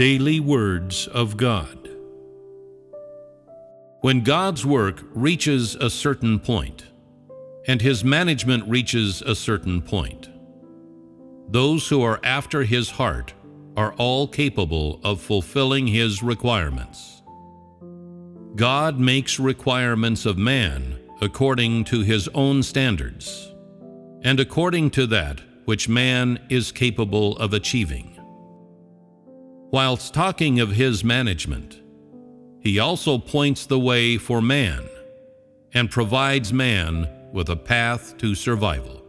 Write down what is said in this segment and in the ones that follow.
Daily Words of God. When God's work reaches a certain point, and His management reaches a certain point, those who are after His heart are all capable of fulfilling His requirements. God makes requirements of man according to His own standards, and according to that which man is capable of achieving. Whilst talking of His management, He also points the way for man and provides man with a path to survival.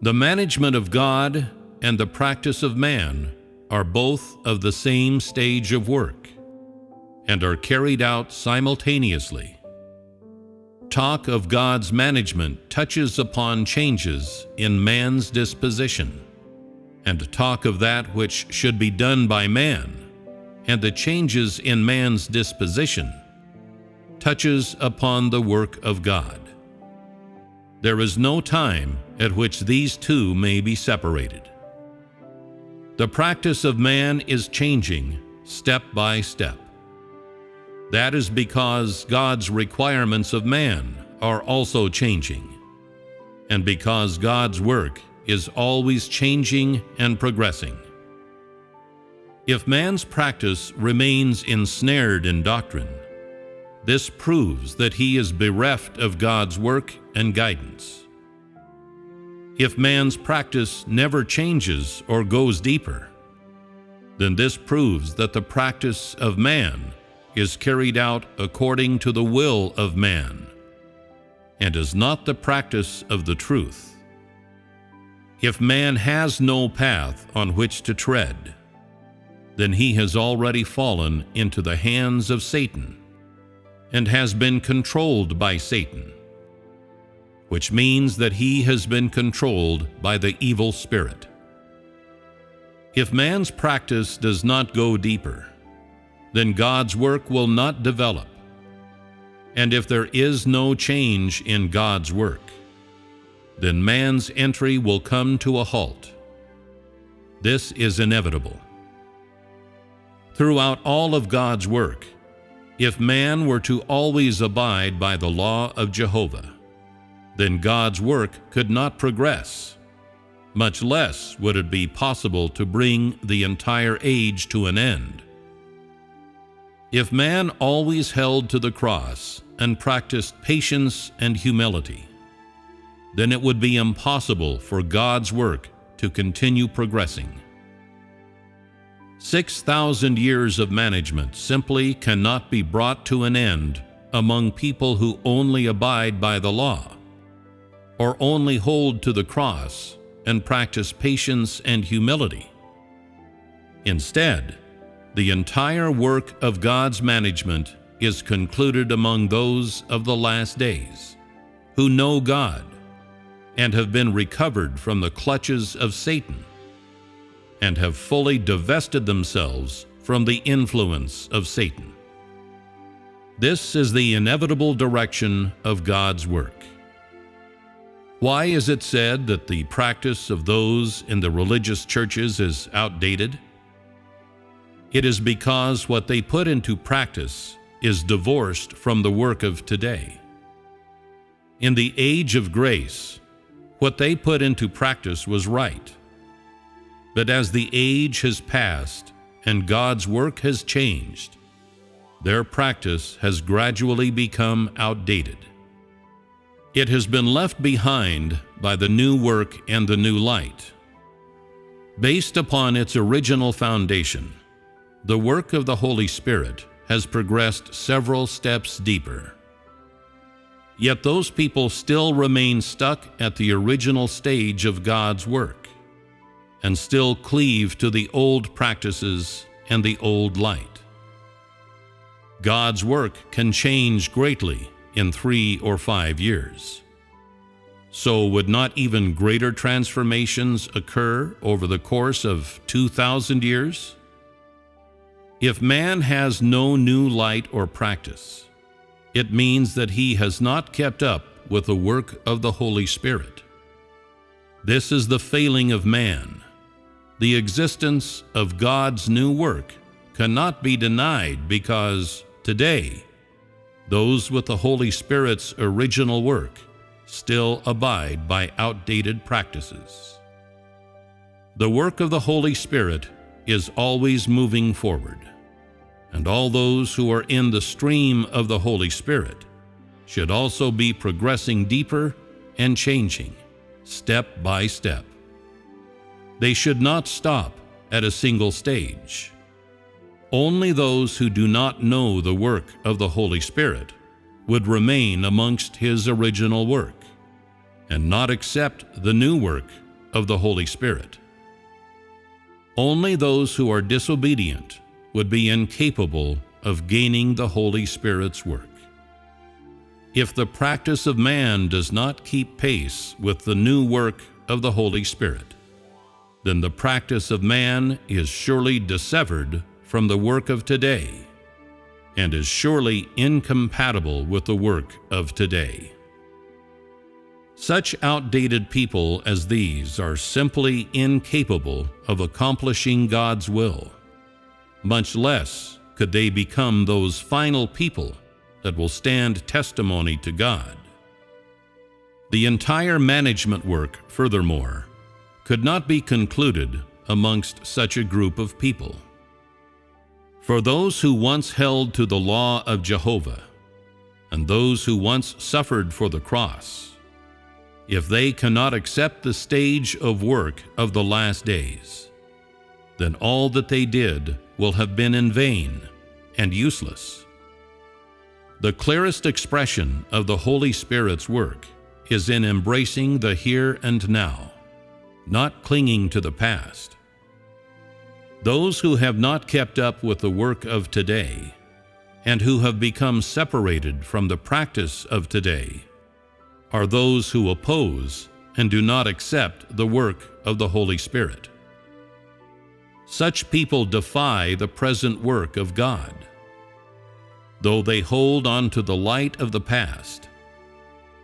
The management of God and the practice of man are both of the same stage of work and are carried out simultaneously. Talk of God's management touches upon changes in man's disposition, and talk of that which should be done by man and the changes in man's disposition touches upon the work of God. There is no time at which these two may be separated. The practice of man is changing step by step. That is because God's requirements of man are also changing, and because God's work is always changing and progressing. If man's practice remains ensnared in doctrine, this proves that he is bereft of God's work and guidance. If man's practice never changes or goes deeper, then this proves that the practice of man is carried out according to the will of man, and is not the practice of the truth. If man has no path on which to tread, then he has already fallen into the hands of Satan and has been controlled by Satan, which means that he has been controlled by the evil spirit. If man's practice does not go deeper, then God's work will not develop. And if there is no change in God's work, then man's entry will come to a halt. This is inevitable. Throughout all of God's work, if man were to always abide by the law of Jehovah, then God's work could not progress. Much less would it be possible to bring the entire age to an end. If man always held to the cross and practiced patience and humility, then it would be impossible for God's work to continue progressing. 6,000 years of management simply cannot be brought to an end among people who only abide by the law, or only hold to the cross and practice patience and humility. Instead, the entire work of God's management is concluded among those of the last days, who know God and have been recovered from the clutches of Satan, and have fully divested themselves from the influence of Satan. This is the inevitable direction of God's work. Why is it said that the practice of those in the religious churches is outdated? It is because what they put into practice is divorced from the work of today. In the age of grace, what they put into practice was right. But as the age has passed and God's work has changed, their practice has gradually become outdated. It has been left behind by the new work and the new light. Based upon its original foundation, the work of the Holy Spirit has progressed several steps deeper. Yet those people still remain stuck at the original stage of God's work, and still cleave to the old practices and the old light. God's work can change greatly in 3 or 5 years. So would not even greater transformations occur over the course of 2,000 years? If man has no new light or practice, it means that he has not kept up with the work of the Holy Spirit. This is the failing of man, the existence of God's new work cannot be denied because, today, those with the Holy Spirit's original work still abide by outdated practices. The work of the Holy Spirit is always moving forward, and all those who are in the stream of the Holy Spirit should also be progressing deeper and changing, step by step. They should not stop at a single stage. Only those who do not know the work of the Holy Spirit would remain amongst His original work and not accept the new work of the Holy Spirit. Only those who are disobedient would be incapable of gaining the Holy Spirit's work. If the practice of man does not keep pace with the new work of the Holy Spirit, then the practice of man is surely dissevered from the work of today and is surely incompatible with the work of today. Such outdated people as these are simply incapable of accomplishing God's will. Much less could they become those final people that will stand testimony to God. The entire management work, furthermore, could not be concluded amongst such a group of people. For those who once held to the law of Jehovah, and those who once suffered for the cross, if they cannot accept the stage of work of the last days, then all that they did will have been in vain and useless. The clearest expression of the Holy Spirit's work is in embracing the here and now, not clinging to the past. Those who have not kept up with the work of today, and who have become separated from the practice of today, are those who oppose and do not accept the work of the Holy Spirit. Such people defy the present work of God. Though they hold on to the light of the past,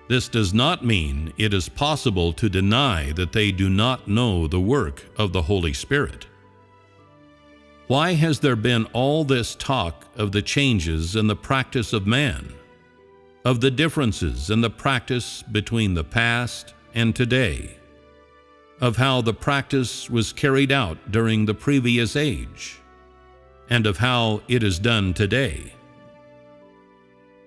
this does not mean it is possible to deny that they do not know the work of the Holy Spirit. Why has there been all this talk of the changes in the practice of man, of the differences in the practice between the past and today, of how the practice was carried out during the previous age, and of how it is done today?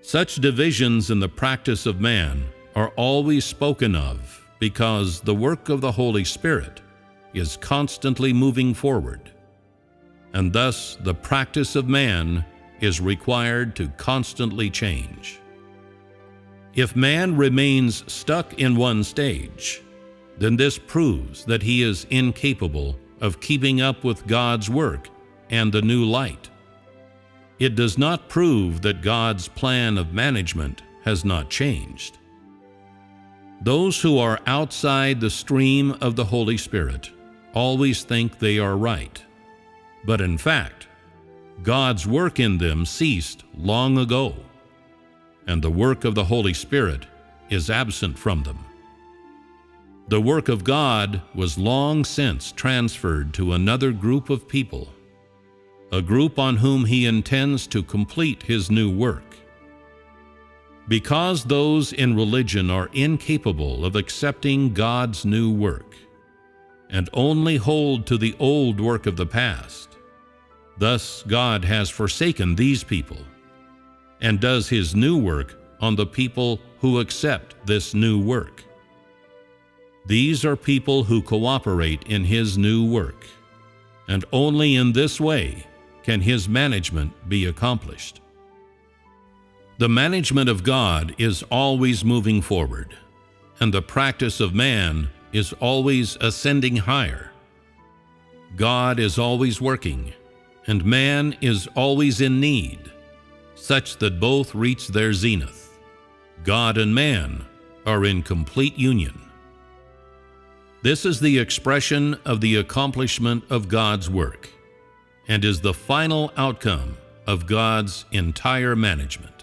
Such divisions in the practice of man are always spoken of because the work of the Holy Spirit is constantly moving forward, and thus the practice of man is required to constantly change. If man remains stuck in one stage, then this proves that he is incapable of keeping up with God's work and the new light. It does not prove that God's plan of management has not changed. Those who are outside the stream of the Holy Spirit always think they are right, but in fact, God's work in them ceased long ago, and the work of the Holy Spirit is absent from them. The work of God was long since transferred to another group of people, a group on whom He intends to complete His new work. Because those in religion are incapable of accepting God's new work and only hold to the old work of the past, thus God has forsaken these people and does His new work on the people who accept this new work. These are people who cooperate in His new work, and only in this way can His management be accomplished. The management of God is always moving forward, and the practice of man is always ascending higher. God is always working, and man is always in need, such that both reach their zenith. God and man are in complete union. This is the expression of the accomplishment of God's work, and is the final outcome of God's entire management.